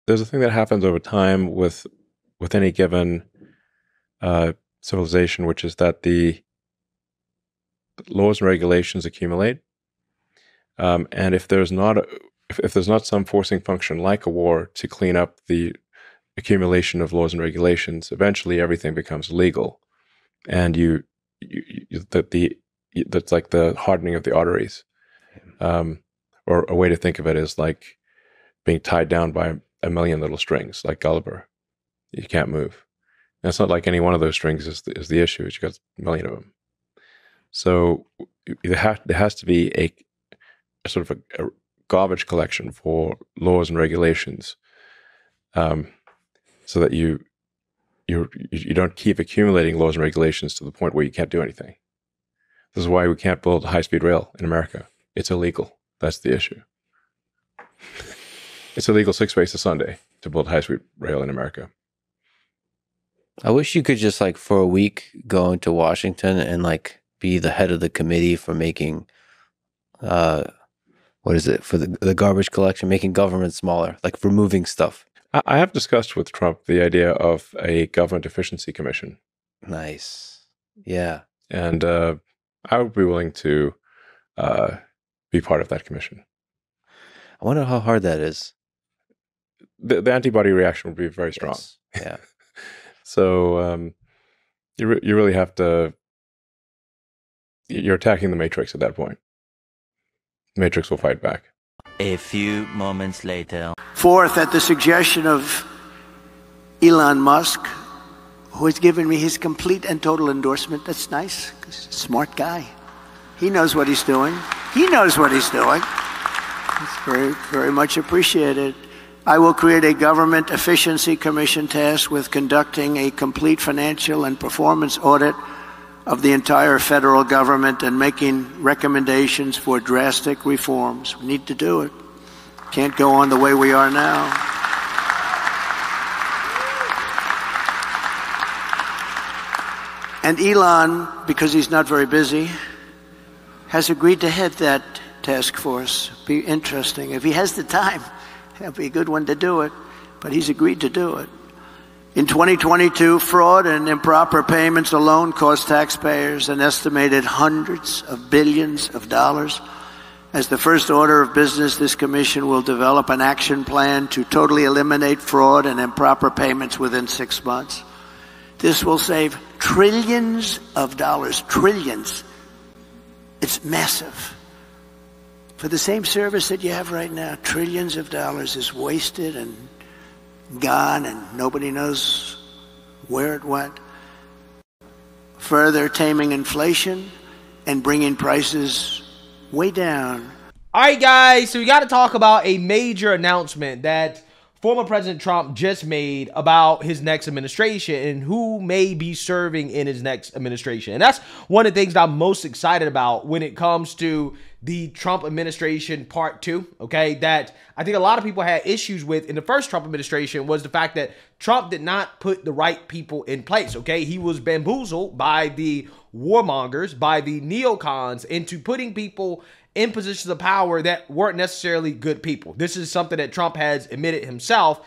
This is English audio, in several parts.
there's a thing that happens over time with any given civilization, which is that the laws and regulations accumulate, and if there's not some forcing function like a war to clean up the accumulation of laws and regulations, eventually everything becomes legal, and that's like the hardening of the arteries. Or a way to think of it is like being tied down by a million little strings, like Gulliver. You can't move. And it's not like any one of those strings is the issue. You got a million of them. So there has to be a sort of a garbage collection for laws and regulations, so that you don't keep accumulating laws and regulations to the point where you can't do anything. This is why we can't build high-speed rail in America. It's illegal. That's the issue. It's illegal 6 ways to Sunday to build high-speed rail in America. I wish you could just like for a week go into Washington and like be the head of the committee for making, what is it, for the garbage collection, making government smaller, like removing stuff. I have discussed with Trump the idea of a government efficiency commission. Nice. Yeah. And I would be willing to be part of that commission. I wonder how hard that is. The antibody reaction would be very strong. Yes. Yeah. So you really have to. You're attacking the Matrix at that point. The Matrix will fight back. A few moments later. Fourth, at the suggestion of Elon Musk, who has given me his complete and total endorsement. That's nice, 'cause he's a smart guy. He knows what he's doing. He knows what he's doing. It's very, very much appreciated. I will create a government efficiency commission tasked with conducting a complete financial and performance audit of the entire federal government and making recommendations for drastic reforms. We need to do it. Can't go on the way we are now. And Elon, because he's not very busy, has agreed to head that task force. Be interesting. If he has the time, that'd be a good one to do it. But he's agreed to do it. In 2022, fraud and improper payments alone cost taxpayers an estimated hundreds of billions of dollars. As the first order of business, this commission will develop an action plan to totally eliminate fraud and improper payments within 6 months. This will save trillions of dollars, trillions. It's massive. For the same service that you have right now, trillions of dollars is wasted and gone and nobody knows where it went. Further taming inflation and bringing prices way down. All right, guys, so we got to talk about a major announcement that former President Trump just made about his next administration and who may be serving in his next administration. And that's one of the things that I'm most excited about when it comes to the Trump administration part 2, okay, that I think a lot of people had issues with in the first Trump administration was the fact that Trump did not put the right people in place, okay? He was bamboozled by the warmongers, by the neocons into putting people in positions of power that weren't necessarily good people. This is something that Trump has admitted himself,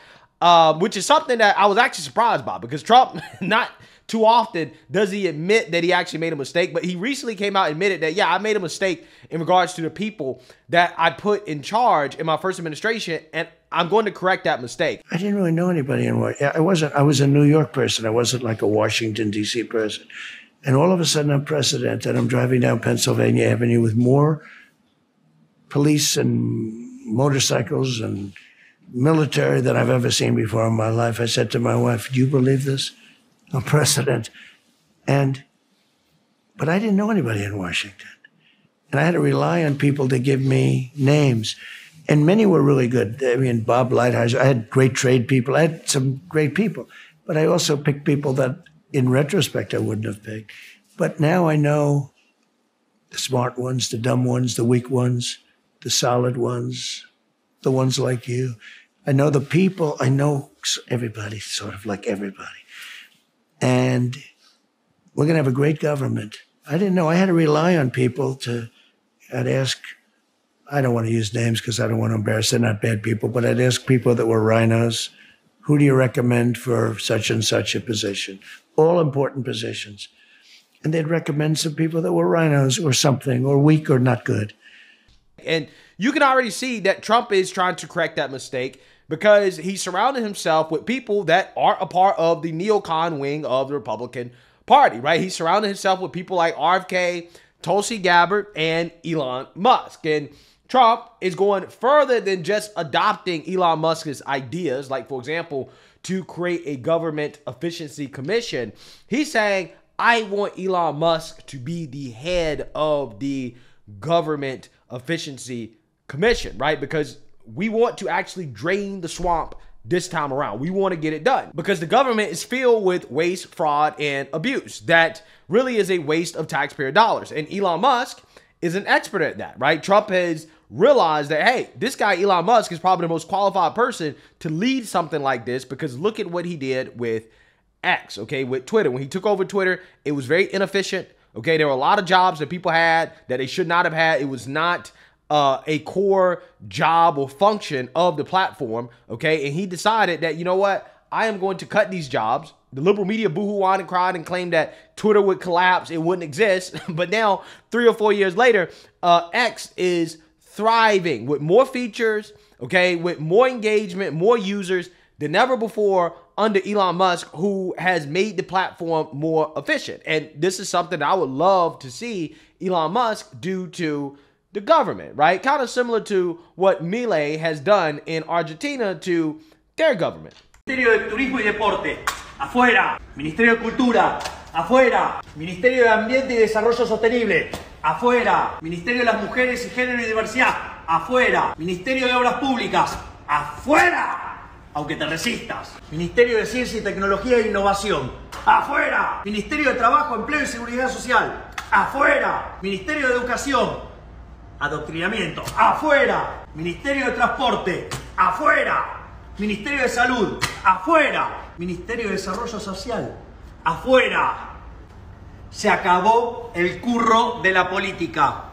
which is something that I was actually surprised by because Trump, not too often does he admit that he actually made a mistake, but he recently came out and admitted that, yeah, I made a mistake in regards to the people that I put in charge in my first administration, and I'm going to correct that mistake. I didn't really know anybody in Washington. I was a New York person. I wasn't like a Washington, D.C. person. And all of a sudden I'm president and I'm driving down Pennsylvania Avenue with more police and motorcycles and military than I've ever seen before in my life. I said to my wife, do you believe this? I'm president. But I didn't know anybody in Washington. And I had to rely on people to give me names. And many were really good. I mean, Bob Lighthizer, I had great trade people. I had some great people. But I also picked people that, in retrospect, I wouldn't have picked. But now I know the smart ones, the dumb ones, the weak ones, the solid ones, the ones like you. I know the people. I know everybody, sort of like everybody. And we're going to have a great government. I didn't know. I had to rely on people to, I'd ask I don't want to use names because I don't want to embarrass. They're not bad people, but I'd ask people that were rhinos, who do you recommend for such and such a position? All important positions. And they'd recommend some people that were rhinos or something, or weak or not good. And you can already see that Trump is trying to correct that mistake because he surrounded himself with people that are a part of the neocon wing of the Republican Party, right? He surrounded himself with people like RFK, Tulsi Gabbard, and Elon Musk. And Trump is going further than just adopting Elon Musk's ideas, like, for example, to create a government efficiency commission. He's saying, I want Elon Musk to be the head of the government efficiency commission, right? Because we want to actually drain the swamp this time around. We want to get it done because the government is filled with waste, fraud, and abuse. That really is a waste of taxpayer dollars. And Elon Musk is an expert at that, right? Trump has realized that, hey, this guy Elon Musk is probably the most qualified person to lead something like this because look at what he did with X, okay, with Twitter. When he took over Twitter, it was very inefficient. Okay, there were a lot of jobs that people had that they should not have had. It was not a core job or function of the platform, okay? And he decided that, you know what? I am going to cut these jobs. The liberal media boo-hoo-whined and cried and claimed that Twitter would collapse. It wouldn't exist. But now, 3 or 4 years later, X is thriving with more features, okay, with more engagement, more users than ever before under Elon Musk, who has made the platform more efficient. And this is something that I would love to see Elon Musk do to the government, right? Kind of similar to what Milei has done in Argentina to their government. Ministerio de Turismo y Deporte, afuera. Ministerio de Cultura, afuera. Ministerio de Ambiente y Desarrollo Sostenible, afuera. Ministerio de las Mujeres y Género y Diversidad, afuera. Ministerio de Obras Públicas, afuera. Aunque te resistas. Ministerio de Ciencia y Tecnología e Innovación, afuera. Ministerio de Trabajo, Empleo y Seguridad Social, afuera. Ministerio de Educación, Adoctrinamiento, afuera. Ministerio de Transporte, afuera. Ministerio de Salud, afuera. Ministerio de Desarrollo Social, afuera. Se acabó el curro de la política.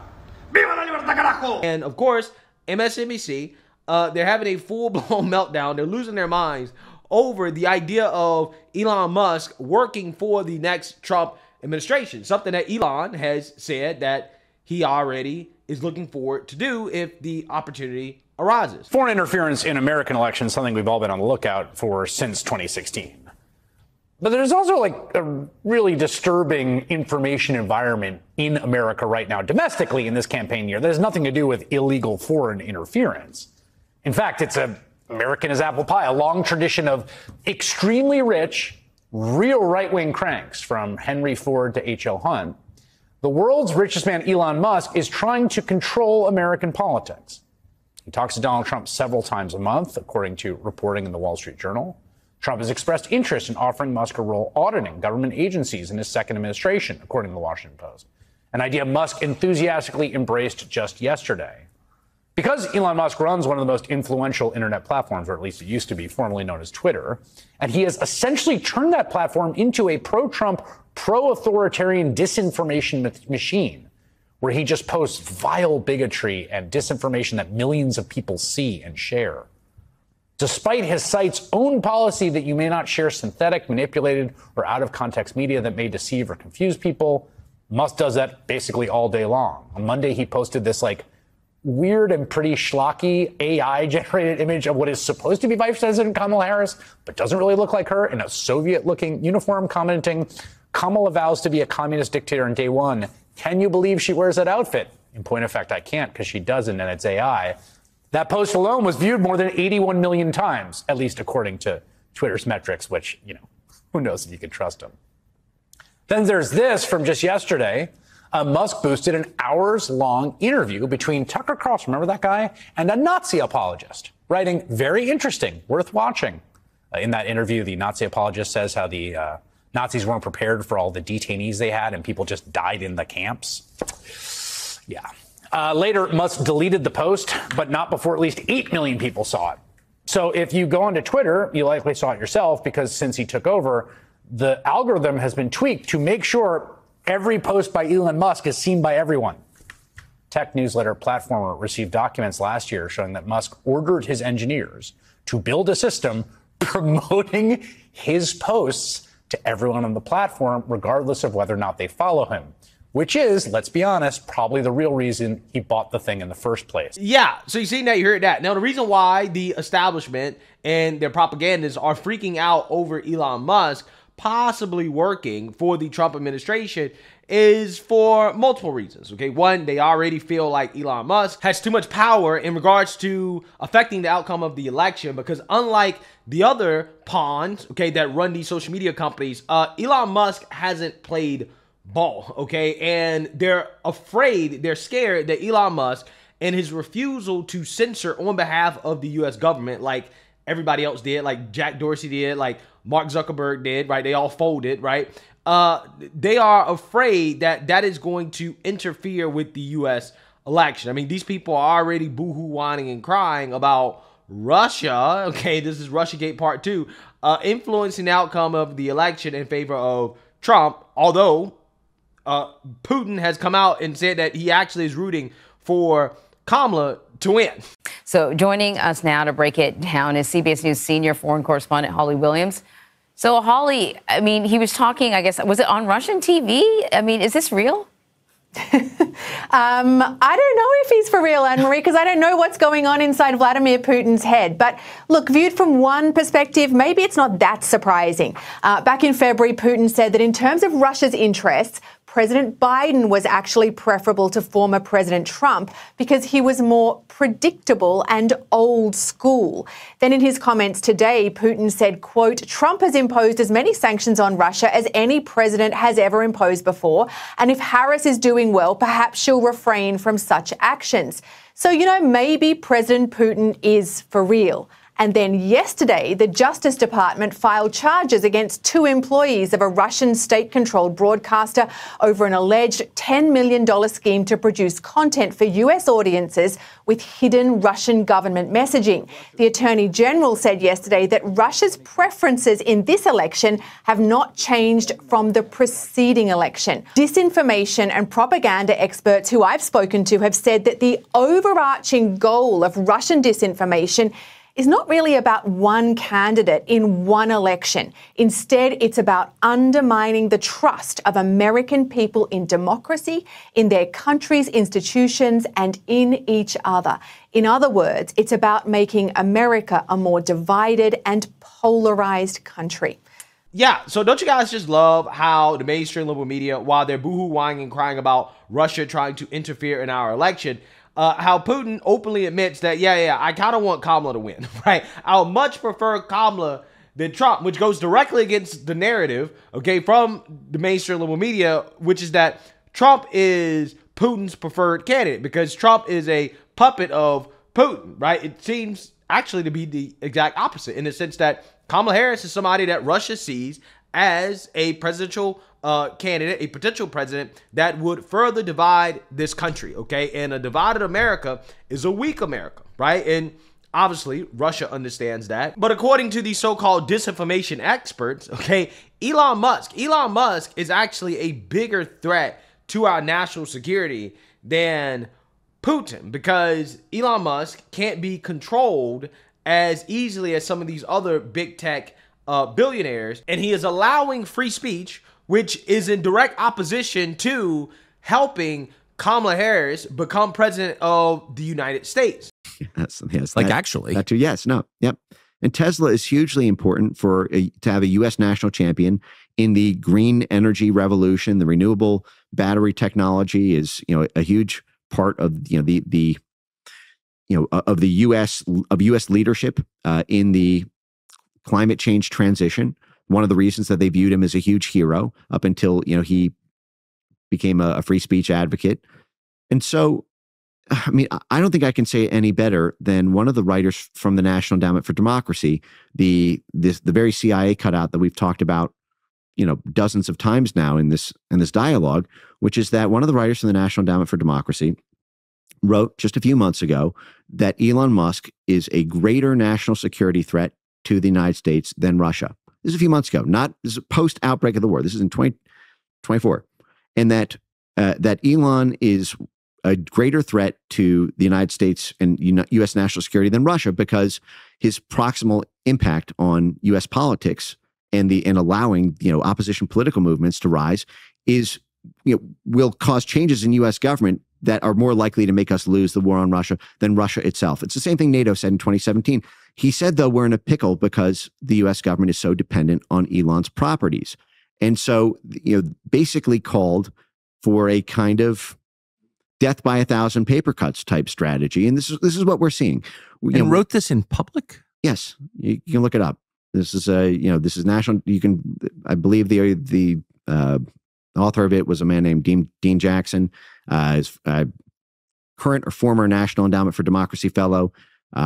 ¡Viva la libertad, carajo! And of course, MSNBC, they're having a full-blown meltdown. They're losing their minds over the idea of Elon Musk working for the next Trump administration, something that Elon has said that he already is looking forward to do if the opportunity arises. Foreign interference in American elections, something we've all been on the lookout for since 2016. But there's also like a really disturbing information environment in America right now, domestically in this campaign year, that has nothing to do with illegal foreign interference. In fact, it's American as apple pie, a long tradition of extremely rich, real right-wing cranks, from Henry Ford to H.L. Hunt. The world's richest man, Elon Musk, is trying to control American politics. He talks to Donald Trump several times a month, according to reporting in the Wall Street Journal. Trump has expressed interest in offering Musk a role auditing government agencies in his second administration, according to the Washington Post, an idea Musk enthusiastically embraced just yesterday. Because Elon Musk runs one of the most influential internet platforms, or at least it used to be, formerly known as Twitter, and he has essentially turned that platform into a pro-Trump, pro-authoritarian disinformation machine, where he just posts vile bigotry and disinformation that millions of people see and share. Despite his site's own policy that you may not share synthetic, manipulated, or out-of-context media that may deceive or confuse people, Musk does that basically all day long. On Monday, he posted this, weird and pretty schlocky AI-generated image of what is supposed to be Vice President Kamala Harris, but doesn't really look like her, in a Soviet-looking uniform, commenting, Kamala vows to be a communist dictator on day one. Can you believe she wears that outfit? In point of fact, I can't, because she doesn't, and it's AI. That post alone was viewed more than 81 million times, at least according to Twitter's metrics, which, who knows if you can trust them. Then there's this from just yesterday. Musk boosted an hours-long interview between Tucker Carlson, remember that guy, and a Nazi apologist, writing, very interesting, worth watching. In that interview, the Nazi apologist says how the Nazis weren't prepared for all the detainees they had and people just died in the camps. Yeah. Later, Musk deleted the post, but not before at least 8 million people saw it. So if you go onto Twitter, you likely saw it yourself, because since he took over, the algorithm has been tweaked to make sure every post by Elon Musk is seen by everyone. tech newsletter Platformer received documents last year showing that Musk ordered his engineers to build a system promoting his posts to everyone on the platform, regardless of whether or not they follow him. Which is, let's be honest, probably the real reason he bought the thing in the first place. Yeah, so you see that, you heard that. Now, the reason why the establishment and their propagandists are freaking out over Elon Musk possibly working for the Trump administration is for multiple reasons. Okay, one, they already feel like Elon Musk has too much power in regards to affecting the outcome of the election, because unlike the other pawns, okay, that run these social media companies, Elon Musk hasn't played ball, okay, and they're afraid, they're scared that Elon Musk and his refusal to censor on behalf of the U.S. government, like everybody else did, like Jack Dorsey did, like Mark Zuckerberg did, right? They all folded, right? They are afraid that that is going to interfere with the U.S. election. I mean, these people are already boohoo whining and crying about Russia. Okay, this is Russiagate Part 2, influencing the outcome of the election in favor of Trump, although Putin has come out and said that he actually is rooting for Kamala to win. So joining us now to break it down is CBS News senior foreign correspondent Holly Williams. So Holly, I mean, he was talking, I guess, was it on Russian TV? I mean, is this real? I don't know if he's for real, Anne-Marie, because I don't know what's going on inside Vladimir Putin's head. But look, viewed from one perspective, maybe it's not that surprising. Back in February, Putin said that in terms of Russia's interests, President Biden was actually preferable to former President Trump because he was more predictable and old school. Then in his comments today, Putin said, quote, Trump has imposed as many sanctions on Russia as any president has ever imposed before. And if Harris is doing well, perhaps she'll refrain from such actions. So, you know, maybe President Putin is for real. And then yesterday, the Justice Department filed charges against 2 employees of a Russian state-controlled broadcaster over an alleged $10 million scheme to produce content for U.S. audiences with hidden Russian government messaging. The Attorney General said yesterday that Russia's preferences in this election have not changed from the preceding election. Disinformation and propaganda experts who I've spoken to have said that the overarching goal of Russian disinformation is not really about one candidate in one election. Instead, it's about undermining the trust of American people in democracy, in their country's institutions, and in each other. In other words, it's about making America a more divided and polarized country. Yeah, so don't you guys just love how the mainstream liberal media, while they're boohoo whining and crying about Russia trying to interfere in our election, how Putin openly admits that, I kind of want Kamala to win, right? I would much prefer Kamala than Trump, which goes directly against the narrative, okay, from the mainstream liberal media, which is that Trump is Putin's preferred candidate because Trump is a puppet of Putin, right? It seems actually to be the exact opposite in the sense that Kamala Harris is somebody that Russia sees as a presidential candidate, a potential president that would further divide this country, okay? And a divided America is a weak America, right? And obviously, Russia understands that. But according to the so-called disinformation experts, okay, Elon Musk is actually a bigger threat to our national security than Putin because Elon Musk can't be controlled as easily as some of these other big tech billionaires, and he is allowing free speech, which is in direct opposition to helping Kamala Harris become president of the United States. Yes, like actually. That too, yes, no, yep. And Tesla is hugely important to have a U.S. national champion in the green energy revolution. The renewable battery technology is, a huge part of the U.S. leadership in the climate change transition. One of the reasons that they viewed him as a huge hero up until, he became a free speech advocate. And so, I mean, I don't think I can say it any better than one of the writers from the National Endowment for Democracy, the very CIA cutout that we've talked about, dozens of times now in this dialogue, which is that one of the writers from the National Endowment for Democracy wrote just a few months ago that Elon Musk is a greater national security threat to the United States than Russia. This is a few months ago, this is post-outbreak of the war. This is in 2024. And that Elon is a greater threat to the United States and U.S. national security than Russia, because his proximal impact on U.S. politics and allowing opposition political movements to rise will cause changes in U.S. government that are more likely to make us lose the war on Russia than Russia itself. It's the same thing NATO said in 2017. He said, though, we're in a pickle because the U.S. government is so dependent on Elon's properties. And so, basically called for a kind of death by 1,000 paper cuts type strategy. And this is what we're seeing. And wrote this in public? Yes. You can look it up. This is this is national. I believe the author of it was a man named Dean Jackson, is a current or former National Endowment for Democracy fellow.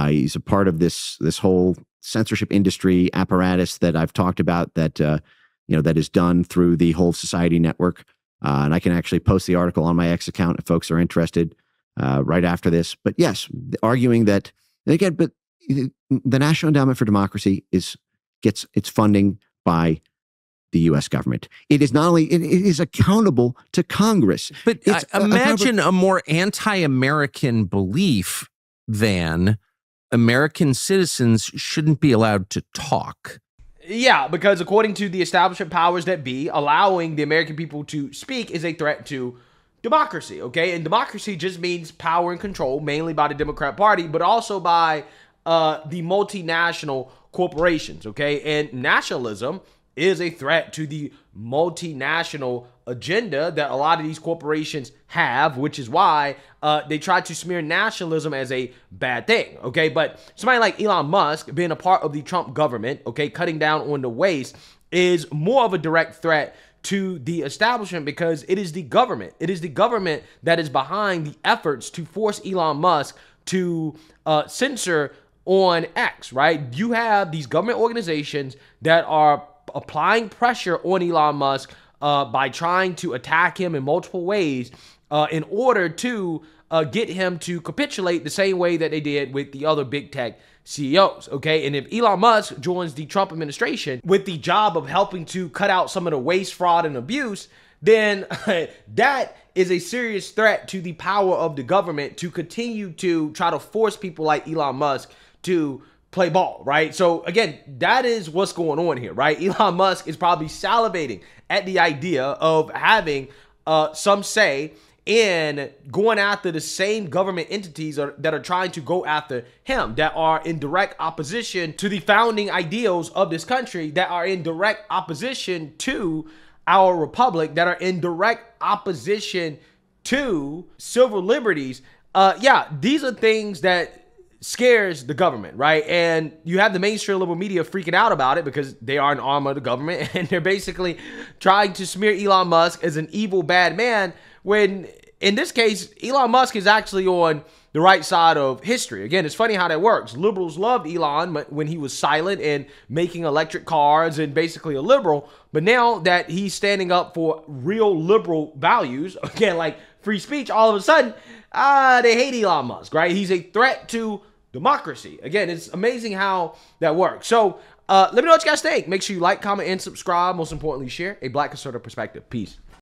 He's a part of this whole censorship industry apparatus that I've talked about that is done through the Whole Society Network. And I can actually post the article on my X account if folks are interested right after this. But yes, arguing that, again, but the National Endowment for Democracy gets its funding by the U.S. government. It is not only, it is accountable to Congress. But imagine a more anti-American belief than American citizens shouldn't be allowed to talk. Yeah, because according to the establishment powers that be, allowing the American people to speak is a threat to democracy, okay? And democracy just means power and control, mainly by the Democrat Party, but also by the multinational corporations, okay? And nationalism is a threat to the multinational agenda that a lot of these corporations have, which is why they try to smear nationalism as a bad thing, okay? But somebody like Elon Musk being a part of the Trump government, okay, cutting down on the waste is more of a direct threat to the establishment because it is the government. It is the government that is behind the efforts to force Elon Musk to censor on X, right? You have these government organizations that are applying pressure on Elon Musk by trying to attack him in multiple ways in order to get him to capitulate the same way that they did with the other big tech CEOs, okay? And if Elon Musk joins the Trump administration with the job of helping to cut out some of the waste, fraud, and abuse, then that is a serious threat to the power of the government to continue to try to force people like Elon Musk to play ball, right? So again, that is what's going on here, right? Elon Musk is probably salivating at the idea of having some say in going after the same government entities that are trying to go after him, that are in direct opposition to the founding ideals of this country, that are in direct opposition to our republic, that are in direct opposition to civil liberties. Yeah, these are things that scares the government, right? And you have the mainstream liberal media freaking out about it because they are an arm of the government and they're basically trying to smear Elon Musk as an evil, bad man when in this case, Elon Musk is actually on the right side of history. Again, it's funny how that works. Liberals loved Elon when he was silent and making electric cars and basically a liberal. But now that he's standing up for real liberal values, again, like free speech, all of a sudden, they hate Elon Musk, right? He's a threat to democracy. Again, it's amazing how that works. So let me know what you guys think. Make sure you like, comment, and subscribe. Most importantly, share a Black conservative perspective. Peace.